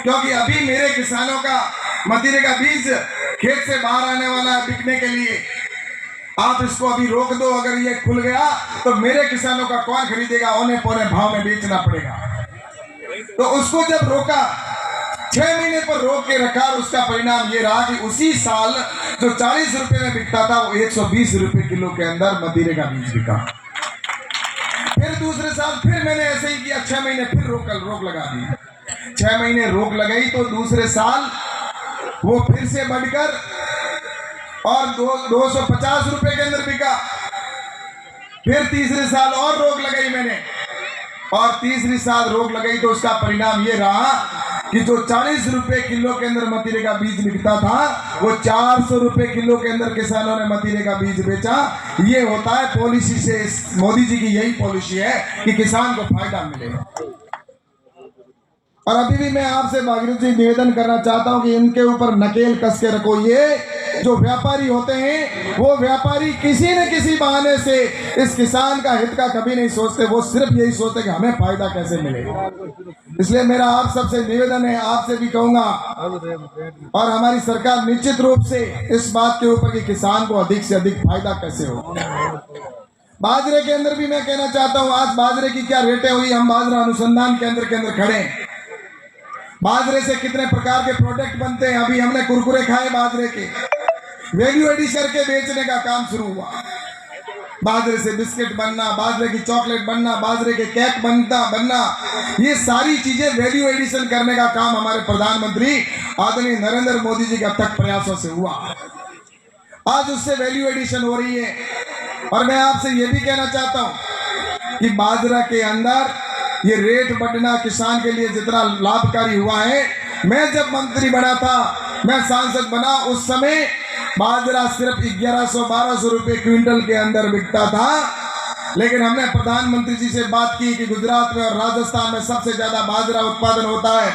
क्योंकि अभी मेरे किसानों का मतीरे का बीज खेत से बाहर आने वाला है बिकने के लिए। आप इसको अभी रोक दो, अगर ये खुल गया तो मेरे किसानों का कौन खरीदेगा? औने पौने भाव में बेचना पड़ेगा। तो उसको जब रोका, 6 महीने पर रोक के रखा, और उसका परिणाम ये रहा कि उसी साल जो 40 रुपए में बिकता था वो 120 रुपए किलो के अंदर मतीरे का बीज बिका। फिर दूसरे साल फिर मैंने ऐसे ही किया, 6 महीने फिर रोक लगा दी। 6 महीने रोक लगाई तो दूसरे साल वो फिर से बढ़कर और 250 रुपए के अंदर बिका। फिर तीसरे साल और रोक लगाई मैंने, और तीसरी साल रोक लगाई तो उसका परिणाम ये रहा कि जो 40 रुपए किलो के अंदर मतीरे का बीज बिकता था वो 400 रुपए किलो के अंदर किसानों ने मतीरे का बीज बेचा। ये होता है पॉलिसी से, मोदी जी की यही पॉलिसी है कि किसान को फायदा मिले। और अभी भी मैं आपसे भागीरथ जी निवेदन करना चाहता हूं कि इनके ऊपर नकेल कस के रखो। ये जो व्यापारी होते हैं वो व्यापारी किसी न किसी बहाने से इस किसान का हित का कभी नहीं सोचते, वो सिर्फ यही सोचते कि हमें फायदा कैसे मिले। इसलिए मेरा आप सबसे निवेदन है, आपसे भी कहूंगा, और हमारी सरकार निश्चित रूप से इस बात के ऊपर कि किसान को अधिक से अधिक फायदा कैसे हो। बाजरे के अंदर भी मैं कहना चाहता हूं, आज बाजरे की क्या रेटें हुई। हम बाजरा अनुसंधान केंद्र के अंदर खड़े हैं। बाजरे से कितने प्रकार के प्रोडक्ट बनते हैं। अभी हमने कुरकुरे खाए बाजरे के, वैल्यू एडिशन के बेचने का काम शुरू हुआ। बाजरे से बिस्किट बनना, बाजरे की चॉकलेट बनना, बाजरे के केक बनना, ये सारी चीजें वैल्यू एडिशन करने का काम हमारे प्रधानमंत्री आदरणीय नरेंद्र मोदी जी के अथक प्रयासों से हुआ। आज उससे वैल्यू एडिशन हो रही है। और मैं आपसे ये भी कहना चाहता हूं कि बाजरा के अंदर ये रेट बढ़ना किसान के लिए जितना लाभकारी हुआ है, मैं जब मंत्री बना था, मैं सांसद बना, उस समय बाजरा सिर्फ 1100-1200 रुपए क्विंटल के अंदर बिकता था। लेकिन हमने प्रधानमंत्री जी से बात की कि गुजरात में और राजस्थान में सबसे ज्यादा बाजरा उत्पादन होता है,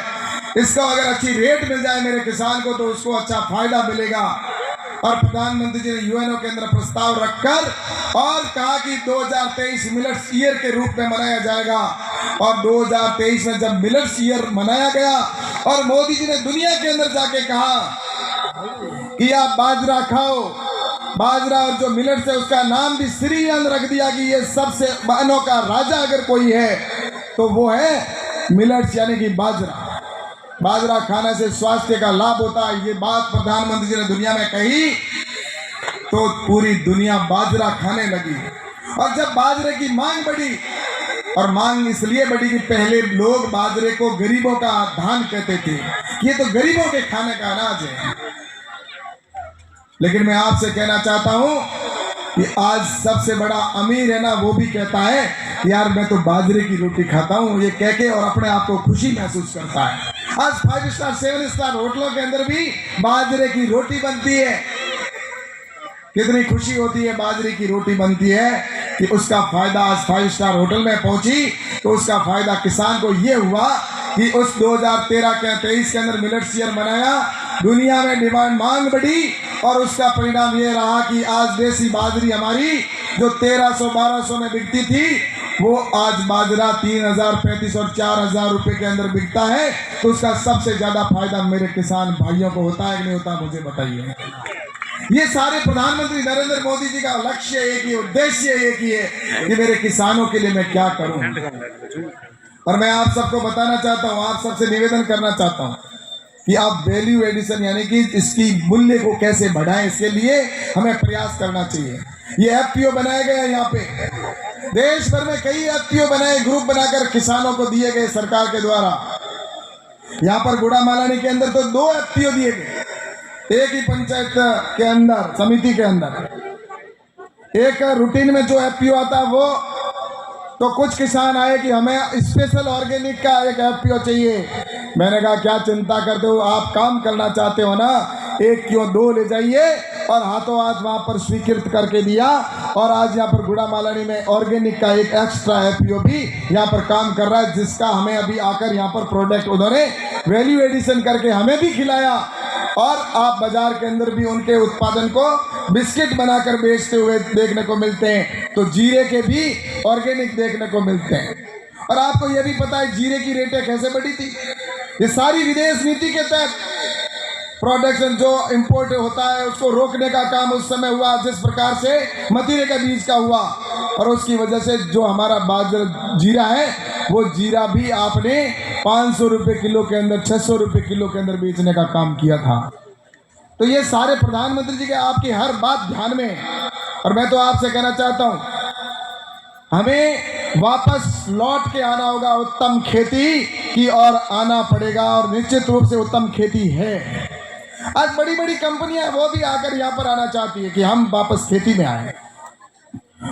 इसका अगर अच्छी रेट मिल जाए मेरे किसान को तो उसको अच्छा फायदा मिलेगा। और प्रधानमंत्री जी ने यूएनओ के अंदर प्रस्ताव रखकर और कहा कि 2023 मिलेट्स ईयर के रूप में मनाया जाएगा। और 2023 में जब मिलेट्स ईयर मनाया गया और मोदी जी ने दुनिया के अंदर जाके कहा कि आप बाजरा खाओ, बाजरा और जो मिलेट्स है उसका नाम भी श्री अन्न रख दिया कि ये सबसे अनों का राजा अगर कोई है तो वो है मिलेट्स, यानी कि बाजरा। बाजरा खाने से स्वास्थ्य का लाभ होता है। ये बात प्रधानमंत्री जी ने दुनिया में कही तो पूरी दुनिया बाजरा खाने लगी। और जब बाजरे की मांग बढ़ी, और मांग इसलिए बढ़ी कि पहले लोग बाजरे को गरीबों का धान कहते थे, ये तो गरीबों के खाने का अनाज है। लेकिन मैं आपसे कहना चाहता हूं कि आज सबसे बड़ा अमीर है ना, वो भी कहता है यार मैं तो बाजरे की रोटी खाता हूं, ये कह के, और अपने आप को खुशी महसूस करता है। आज 5 स्टार 7 स्टार होटलों के अंदर भी बाजरे की रोटी बनती है। कितनी खुशी होती है, बाजरे की रोटी बनती है कि उसका फायदा आज 5 स्टार होटल में पहुंची तो उसका फायदा किसान को ये हुआ कि उस 2013-23 के अंदर मिलेट्स ईयर मनाया, दुनिया में डिमांड मांग बढ़ी, और उसका परिणाम ये रहा कि आज देसी बाजरी हमारी जो 1300-1200 में बिकती थी वो आज बाजरा 3000, 3500 और 4000 रुपए के अंदर बिकता है। तो उसका सबसे ज्यादा फायदा मेरे किसान भाइयों को होता है कि नहीं होता, मुझे बताइए। ये सारे प्रधानमंत्री नरेंद्र मोदी जी का लक्ष्य एक ही, उद्देश्य एक ही है कि मेरे किसानों के लिए मैं क्या करूं। और मैं आप सबको बताना चाहता हूं, आप सबसे निवेदन करना चाहता हूं कि आप वैल्यू एडिशन यानी कि इसकी मूल्य को कैसे बढ़ाएं, इसके लिए हमें प्रयास करना चाहिए। ये एफपीओ बनाया गया यहाँ पे, देश भर में कई एफपीओ बनाए, ग्रुप बनाकर किसानों को दिए गए सरकार के द्वारा। यहाँ पर गुड़ामालानी के अंदर तो 2 एफपीओ दिए गए, एक ही पंचायत के अंदर, समिति के अंदर। एक रूटीन में जो एफपीओ आता है वो, तो कुछ किसान आए कि हमें स्पेशल ऑर्गेनिक का एक एफपीओ चाहिए। मैंने कहा क्या चिंता करते हो, आप काम करना चाहते हो ना, 1 क्यों 2 ले जाइए। और हाथों हाथ वहाँ पर स्वीकृत करके दिया। और आज यहाँ पर गुड़ामालानी में ऑर्गेनिक का एक एक्स्ट्रा एफपीओ भी यहाँ पर काम कर रहा है, जिसका हमें अभी आकर यहाँ पर प्रोडक्ट उन्होंने वैल्यू एडिशन करके हमें भी खिलाया। और आप बाजार के अंदर भी उनके उत्पादन को बिस्किट बनाकर बेचते हुए देखने को मिलते हैं। तो जीरे के भी ऑर्गेनिक देखने को मिलते हैं। और आपको यह भी पता है जीरे की रेटें कैसे बढ़ी थी। ये सारी विदेश नीति के तहत प्रोडक्शन जो इंपोर्ट होता है उसको रोकने का काम उस समय हुआ, जिस प्रकार से मतीरे का बीज का हुआ, और उसकी वजह से जो हमारा बाजरा जीरा है वो जीरा भी आपने 500 रुपये किलो के अंदर, 600 रुपये किलो के अंदर बेचने का काम किया था। तो ये सारे प्रधानमंत्री जी के आपकी हर बात ध्यान में, और मैं तो आपसे कहना चाहता हूँ हमें वापस लौट के आना होगा, उत्तम खेती की ओर आना पड़ेगा, और निश्चित रूप से उत्तम खेती है। आज बड़ी बड़ी कंपनियां वो भी आकर यहाँ पर आना चाहती है कि हम वापस खेती में आए।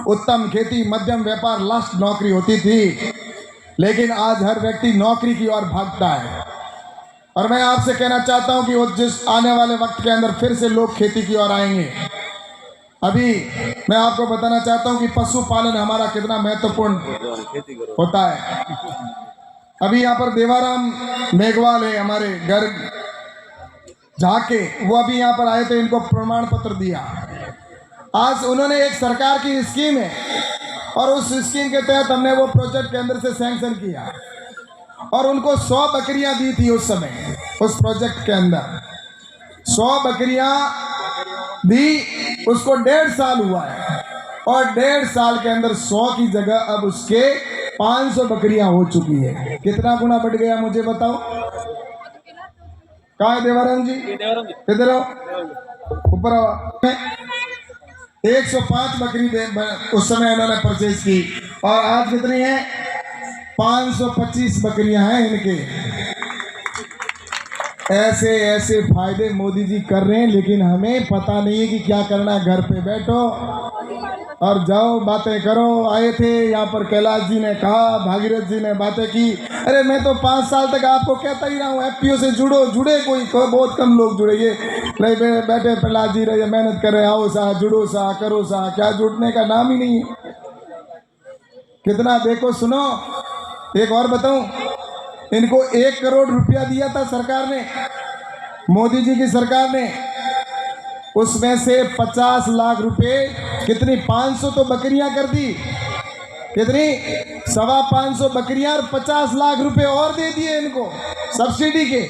उत्तम खेती, मध्यम व्यापार, लास्ट नौकरी होती थी, लेकिन आज हर व्यक्ति नौकरी की ओर भागता है। और मैं आपसे कहना चाहता हूं कि वो जिस आने वाले वक्त के अंदर फिर से लोग खेती की ओर आएंगे। अभी मैं आपको बताना चाहता हूं कि पशुपालन हमारा कितना महत्वपूर्ण होता है। अभी यहाँ पर देवाराम मेघवाल है, हमारे घर झाके, वो अभी यहाँ पर आए थे, इनको प्रमाण पत्र दिया। आज उन्होंने एक सरकार की स्कीम है, और उस स्कीम के तहत हमने वो प्रोजेक्ट के अंदर से सैंक्शन किया, और उनको 100 बकरियां दी थी उस समय। उस प्रोजेक्ट के अंदर 100 बकरियां दी, उसको 1.5 साल हुआ है, और 1.5 साल के अंदर 100 की जगह अब उसके 500 बकरियां हो चुकी है। कितना गुना बढ़ गया मुझे बताओ? कहाँ है देवाराम जी? इधर आओ, ऊपर आओ। 105 बकरी उस समय उन्होंने परचेज की, और आज कितनी है? 525 बकरियां हैं इनके। ऐसे ऐसे फायदे मोदी जी कर रहे हैं, लेकिन हमें पता नहीं है कि क्या करना है। घर पे बैठो और जाओ, बातें करो। आए थे यहाँ पर, कैलाश जी ने कहा, भागीरथ जी ने बातें की। अरे मैं तो 5 साल तक आपको कहता ही रहा हूँ एफपीओ से जुड़े कोई बहुत कम लोग जुड़े। ये बैठे प्रहलाद जी रहे, मेहनत कर रहे, आओ सा, जुड़ो सा, करो सा, क्या जुड़ने का नाम ही नहीं है। कितना देखो, सुनो, एक और बताऊं, इनको 1 करोड़ रुपया दिया था सरकार ने, मोदी जी की सरकार ने। उसमें से 50 लाख रुपए, कितनी, 500 तो बकरियां कर दी, कितनी, 525 बकरियां, और 50 लाख रुपए और दे दिए इनको सब्सिडी के।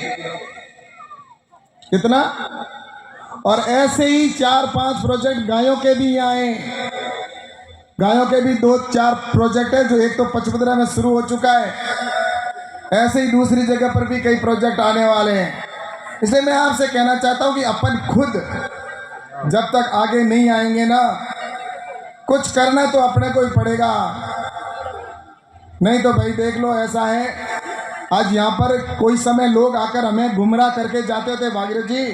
कितना? और ऐसे ही 4-5 प्रोजेक्ट गायों के भी यहाँ आए। गायों के भी 2-4 प्रोजेक्ट है, जो एक तो पचपदरा में शुरू हो चुका है, ऐसे ही दूसरी जगह पर भी कई प्रोजेक्ट आने वाले हैं। इसलिए मैं आपसे कहना चाहता हूं कि अपन खुद जब तक आगे नहीं आएंगे ना, कुछ करना तो अपने को ही पड़ेगा। नहीं तो भाई देख लो, ऐसा है, आज यहाँ पर कोई समय लोग आकर हमें गुमराह करके जाते थे। भागीरथ जी,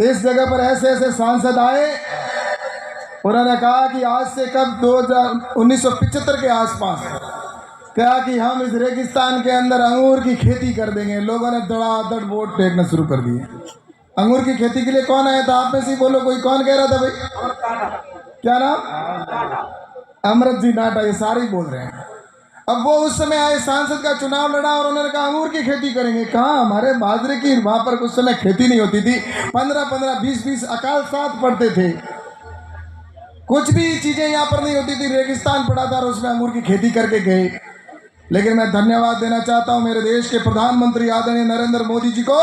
इस जगह पर ऐसे ऐसे सांसद आए, उन्होंने कहा कि आज से कब 1975 के आसपास क्या कि हम इस रेगिस्तान के अंदर अंगूर की खेती कर देंगे। लोगों ने धड़ाधड़ वोट फेंकना शुरू कर दिए। अंगूर की खेती के लिए कौन आया था? आप में से बोलो, कोई कौन कह रहा था भाई? क्या नाम? अमृत जी नाटा, ये सारे ही बोल रहे हैं। अब वो उस समय आए, सांसद का चुनाव लड़ा, और उन्होंने कहा अंगूर की खेती करेंगे। कहाँ? हमारे बाजरे की वहां पर उस समय खेती नहीं होती थी, 15-15, 20-20 अकाल साथ पड़ते थे, कुछ भी चीजें यहाँ पर नहीं होती थी, रेगिस्तान पड़ा था, और उसमें अंगूर की खेती करके गए। लेकिन मैं धन्यवाद देना चाहता हूं मेरे देश के प्रधानमंत्री आदरणीय नरेंद्र मोदी जी को,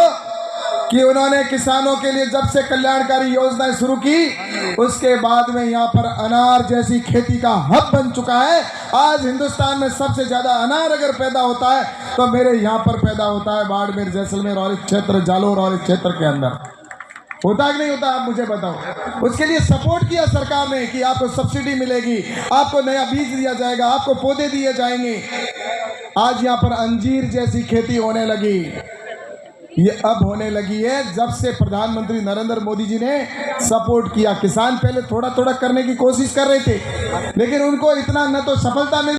कि उन्होंने किसानों के लिए जब से कल्याणकारी योजनाएं शुरू की, उसके बाद में यहाँ पर अनार जैसी खेती का हब बन चुका है। आज हिंदुस्तान में सबसे ज्यादा अनार अगर पैदा होता है तो मेरे यहाँ पर पैदा होता है, बाड़मेर, जैसलमेर और इस क्षेत्र, जालोर और इस क्षेत्र के अंदर। होता है कि नहीं होता? आप मुझे बताओ। उसके लिए सपोर्ट किया सरकार ने कि आपको सब्सिडी मिलेगी, आपको नया बीज दिया जाएगा, आपको पौधे दिए जाएंगे। आज यहाँ पर अंजीर जैसी खेती होने लगी। ये अब होने लगी है जब से प्रधानमंत्री नरेंद्र मोदी जी ने सपोर्ट किया। किसान पहले थोड़ा थोड़ा करने की कोशिश कर रहे थे, लेकिन उनको इतना न तो सफलता मिल